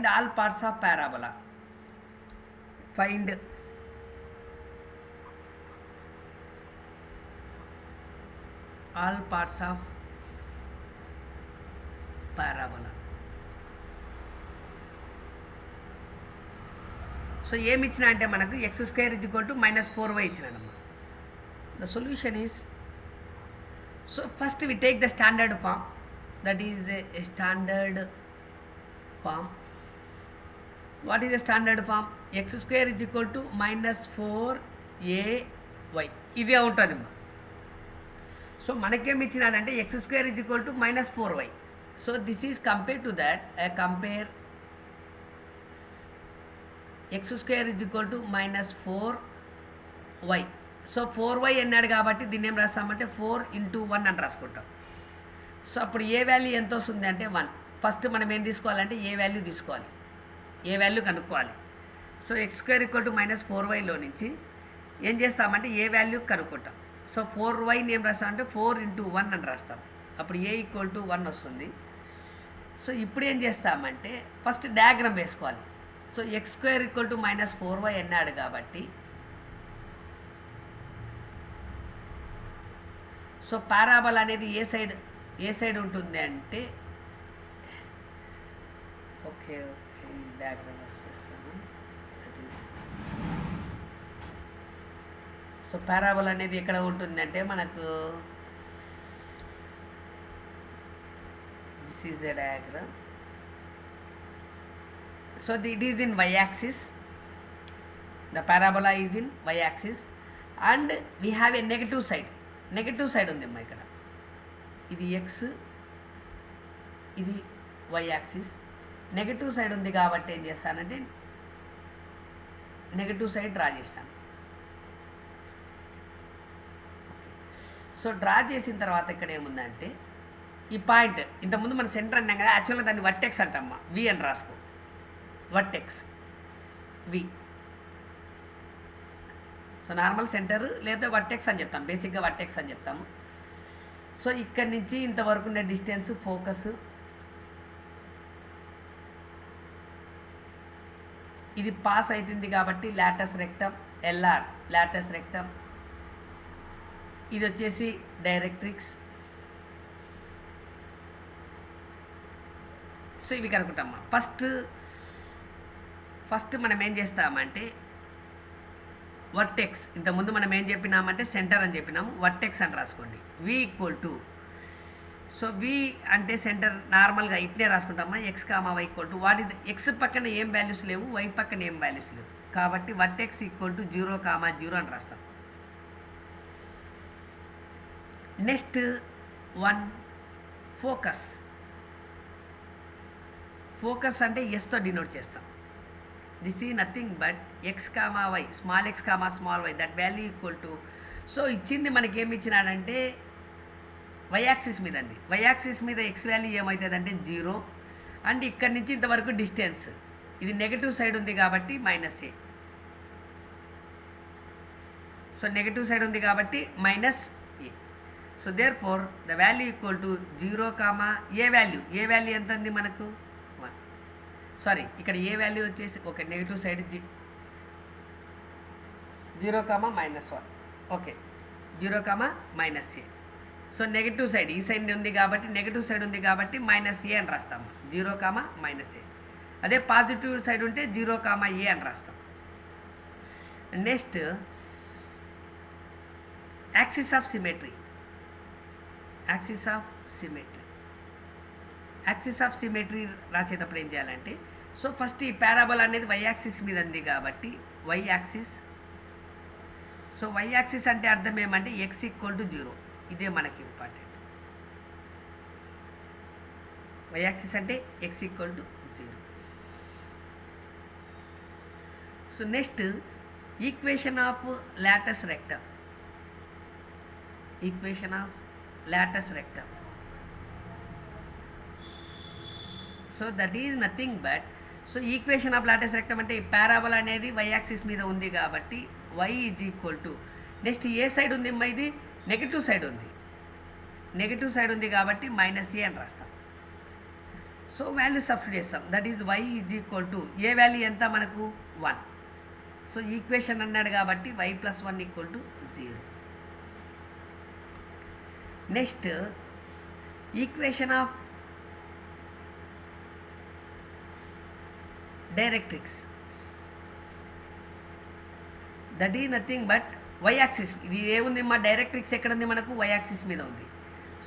Find all parts of parabola. Find all parts of parabola. So ఏమి ఇచ్చినా అంటే మనకు x² = -4y ఇచ్చినాడమ్మా. The solution is, so first we take the standard form, that is a standard form. What is the standard form? x² = -4ay ఇదే ఉంటుందమ్మా. So మనకేమి ఇచ్చినాడంటే x² = -4y. So this is compare to that, compare x² = -4y. So 4y అన్నాడు కాబట్టి దీన్ని ఏం రాస్తామంటే 4 × 1 అని రాసుకుంటాం. సో అప్పుడు ఏ వాల్యూ ఎంత వస్తుంది అంటే 1. ఫస్ట్ మనం ఏం తీసుకోవాలంటే ఏ వాల్యూ తీసుకోవాలి, ఏ వాల్యూ కనుక్కోవాలి. సో x² = -4yలో నుంచి ఏం చేస్తామంటే ఏ వాల్యూ కనుక్కుంటాం. సో 4yని ఏం రాస్తామంటే 4 × 1 అని రాస్తాం. అప్పుడు a = 1 వస్తుంది. సో ఇప్పుడు ఏం చేస్తామంటే ఫస్ట్ డయాగ్రామ్ వేసుకోవాలి. సో x² = -4y అన్నాడు కాబట్టి, సో పారాబోలా అనేది ఏ సైడ్ ఉంటుంది అంటే, ఓకే డయాగ్రామ్ వచ్చేస్తాను. సో పారాబోలా అనేది ఎక్కడ ఉంటుందంటే మనకు, this is a diagram. So it is in y-axis, the parabola is in y-axis, and we have a negative side ఉంది అమ్మా ఇక్కడ. ఇది x, ఇది y-axis, నెగటివ్ సైడ్ ఉంది కాబట్టి ఏం చేస్తానంటే నెగటివ్ సైడ్ డ్రా చేస్తాను. సో డ్రా చేసిన తర్వాత ఇక్కడ ఏముందంటే ఈ పాయింట్, ఇంతకుముందు మన సెంటర్ అన్నాం కదా, యాక్చువల్గా దాన్ని వర్టెక్స్ అంటమ్మా, v అని రాసుకో, vertex v. So normal centre లేదా వర్టెక్స్ అని చెప్తాం, బేసిక్గా వర్టెక్స్ అని చెప్తాము. సో ఇక్కడి నుంచి ఇంతవరకు ఉండే డిస్టెన్స్ ఫోకస్, ఇది పాస్ అవుతుంది కాబట్టి Lotus rectum, LR Lotus rectum, ఇది వచ్చేసి డైరెక్ట్రిక్స్. సో ఇవి కనుక్కుంటామా. ఫస్ట్ మనం ఏం చేస్తామంటే వర్టెక్స్, ఇంతకుముందు మనం ఏం చెప్పినామంటే సెంటర్ అని చెప్పినాము, వర్టెక్స్ అని రాసుకోండి. v = సో v అంటే సెంటర్, నార్మల్గా ఇట్నే రాసుకుంటామా, x, y = what is x పక్కన ఏం వాల్యూస్ లేవు, y పక్కన ఏం వాల్యూస్ లేవు కాబట్టి వర్టెక్స్ = 0, 0 అని రాస్తాం. నెక్స్ట్ 1 ఫోకస్ అంటే ఎస్తో డినోట్ చేస్తాం. This is nothing but x, y, small x, small y, that value = so ఇచ్చింది మనకి ఏమి ఇచ్చినాడంటే y-యాక్సిస్ మీద అండి. y-యాక్సిస్ మీద x వాల్యూ ఏమవుతుందంటే 0, అండ్ ఇక్కడి నుంచి ఇంతవరకు డిస్టెన్స్, ఇది నెగటివ్ సైడ్ ఉంది కాబట్టి -a. సో నెగటివ్ సైడ్ ఉంది కాబట్టి -a. So therefore the value = 0, a value ఎంత ఉంది మనకు 1. సారీ, ఇక్కడ ఏ వాల్యూ వచ్చేసి ఒక negative side 0, -1. Okay, 0, -a. So negative side ఈ సైడ్ ఉంది కాబట్టి, నెగిటివ్ సైడ్ ఉంది కాబట్టి -a అని రాస్తాము, 0, -a. అదే పాజిటివ్ సైడ్ ఉంటే 0, a అని రాస్తాం. Next axis of symmetry. Axis of symmetry రాసేటప్పుడు ఏం చేయాలంటే, సో ఫస్ట్ ఈ పారాబోలా అనేది y-యాక్సిస్ మీద ఉంది కాబట్టి y-యాక్సిస్. సో y-యాక్సిస్ అంటే అర్థం ఏమంటే x = 0, ఇదే మనకి ఇంపార్టెంట్. y-యాక్సిస్ అంటే x = 0. So next equation of Lotus rectum. So that is nothing but, so equation of Lotus rectum అంటే ఈ పారాబోలా అనేది y-యాక్సిస్ మీద ఉంది కాబట్టి y = నెక్స్ట్ ఏ సైడ్ ఉంది అమ్మా, ఇది నెగిటివ్ సైడ్ ఉంది కాబట్టి -a అని రాస్తాం. సో వాల్యూ సబ్స్టిట్యూట్ చేస్తాం. That is Y is equal to a value ఎంత మనకు 1. సో ఈక్వేషన్ అన్నాడు కాబట్టి y + 1 = 0. Next equation of directrix, that is nothing but Y axis. ఇది ఏముంది మా డైరెక్ట్రిక్స్ ఎక్కడ ఉంది మనకు? వై యాక్సిస్ మీద ఉంది.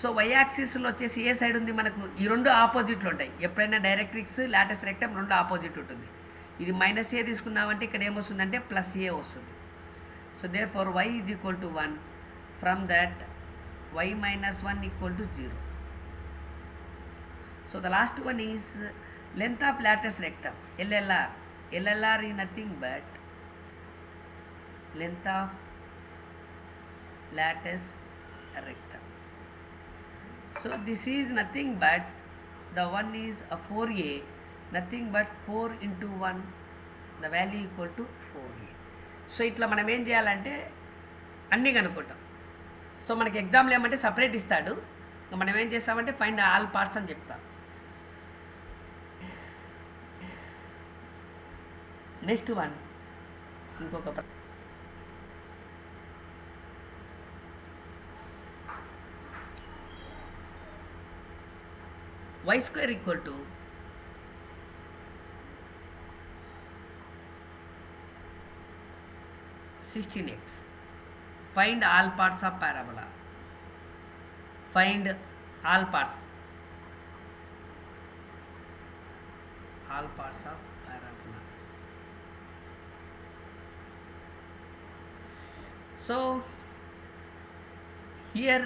సో వై యాక్సిస్లో వచ్చేసి ఏ సైడ్ ఉంది మనకు? ఈ రెండు ఆపోజిట్లు ఉంటాయి. ఎప్పుడైనా డైరెక్ట్రిక్స్ లాటస్ రెక్టమ్ రెండు ఆపోజిట్ ఉంటుంది. ఇది -a తీసుకున్నామంటే ఇక్కడ ఏమొస్తుందంటే +a వస్తుంది. So therefore y = 1. From that y - 1 = 0. So the last one is length of latus rectum, LLR. LLR is nothing but length of latus rectum. So this is nothing but the one is a 4a, nothing but 4 into 1, the value equal to 4a. So ఇట్లా మనం ఏం చేయాలంటే అన్నీ కనుక్కుంటాం. So మనకి ఎగ్జామ్లో ఏమంటే separate ఇస్తాడు, మనం ఏం చేస్తామంటే ఫైండ్ ఆల్ పార్ట్స్ అని చెప్తాం. నెక్స్ట్ వన్ ఇంకొక y² = 16x. Find all parts of parabola. Find all parts. All parts of parabola. So here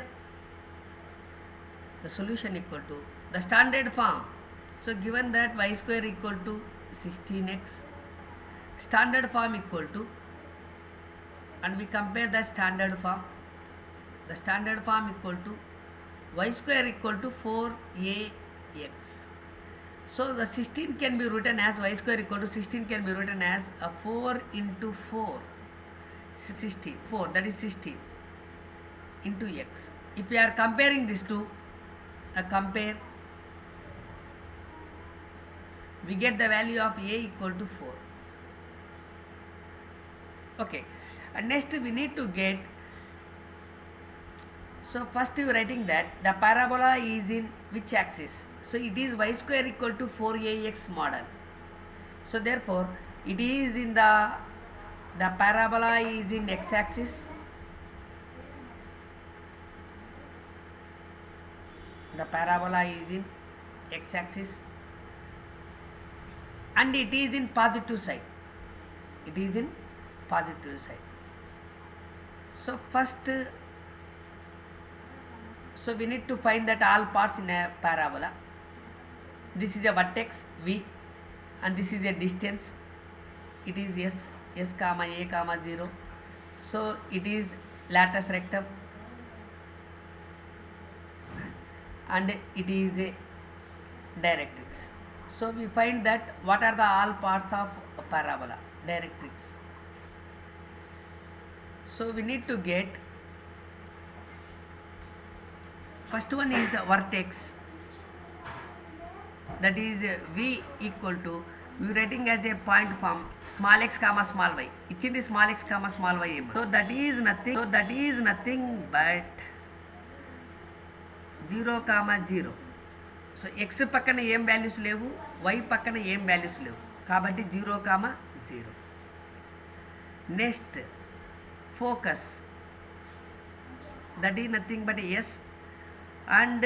the solution equal to the standard form. So given that y² = 16x, standard form equal to, and we compare the standard form. The standard form equal to y² = 4ax. So the 16 can be written as y² = 16 can be written as a 4 into 4. 4, that is 16 into x. If we are comparing these two, compare, we get the value of a = 4. Okay, and next we need to get, so first you writing that the parabola is in which axis? So it is y² = 4ax model. So therefore it is in the parabola is in x axis. The parabola is in x axis and it is in positive side. It is in positive side. So first, so we need to find that all parts in a parabola. This is a vertex v and this is a distance. It is s comma a comma 0. So it is latus rectum and it is a directrix. So we find that what are the all parts of a parabola, directrix. So we need to get, first one is vertex, that is v equal to, we writing as a point form small x comma small y. ఇచ్చింది small x comma small y. So that is nothing but 0 comma 0. So x పక్కన ఏం values లేవు, y పక్కన ఏం values లేవు, కాబట్టి 0 comma 0. Next focus, that is nothing but s, and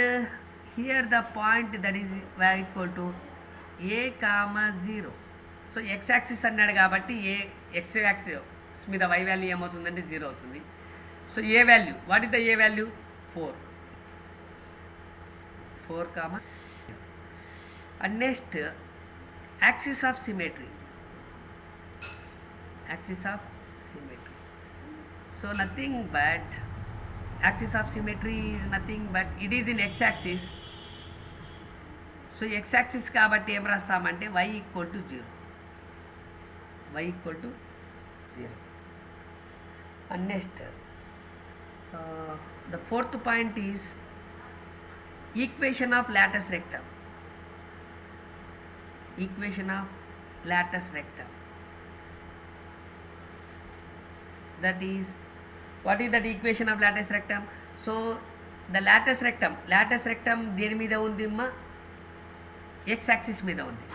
here the point that is equal to a comma 0. So x axis అన్నాడు కాబట్టి ఏ x axis మీద y వాల్యూ ఏమవుతుందంటే 0 అవుతుంది. So A value, what is the A value? 4 comma. And next axis of symmetry. Axis of symmetry. So nothing but axis of symmetry is nothing but it is in x axis. So x axis కాబట్టి ఏం రాస్తామంటే y = 0. Y = 0. And next the fourth point is equation of latus rectum. equation of lattice rectum. That is, what is that equation of lattice rectum? So the lattice rectum దేని మీద ఉంది అమ్మా? X axis మీద ఉంది.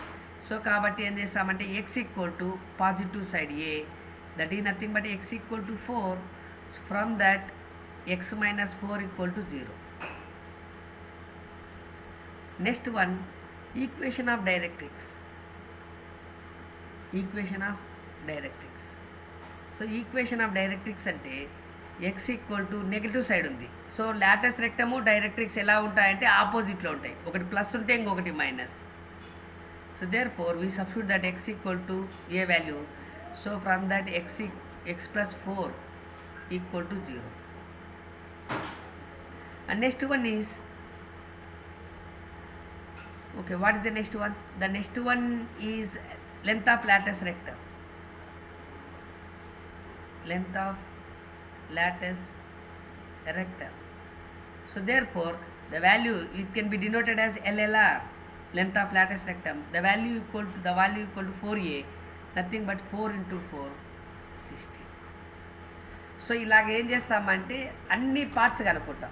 So కాబట్టి ఏం చేస్తామంటే x equal to positive side a, that is nothing but x equal to 4. From that x minus 4 equal to 0. Next one, equation of directrix. So equation of directrix అంటే x equal to negative side ఉంది. So latus rectum directrix ఎలా ఉంటాయంటే ఆపోజిట్లో ఉంటాయి, ఒకటి plus ఉంటే ఇంకొకటి minus. So therefore we substitute that x equal to a value. So from that X plus 4 equal to 0. And next one is, okay, what is the next one? The next one is length of lattice rectum. So therefore the value, it can be denoted as LLR, length of lattice rectum. The value equal to 4a, nothing but 4 into 4 16. So ఇలాగ ఏం చేస్తామంటే అన్ని parts కనుక్కుంటాం.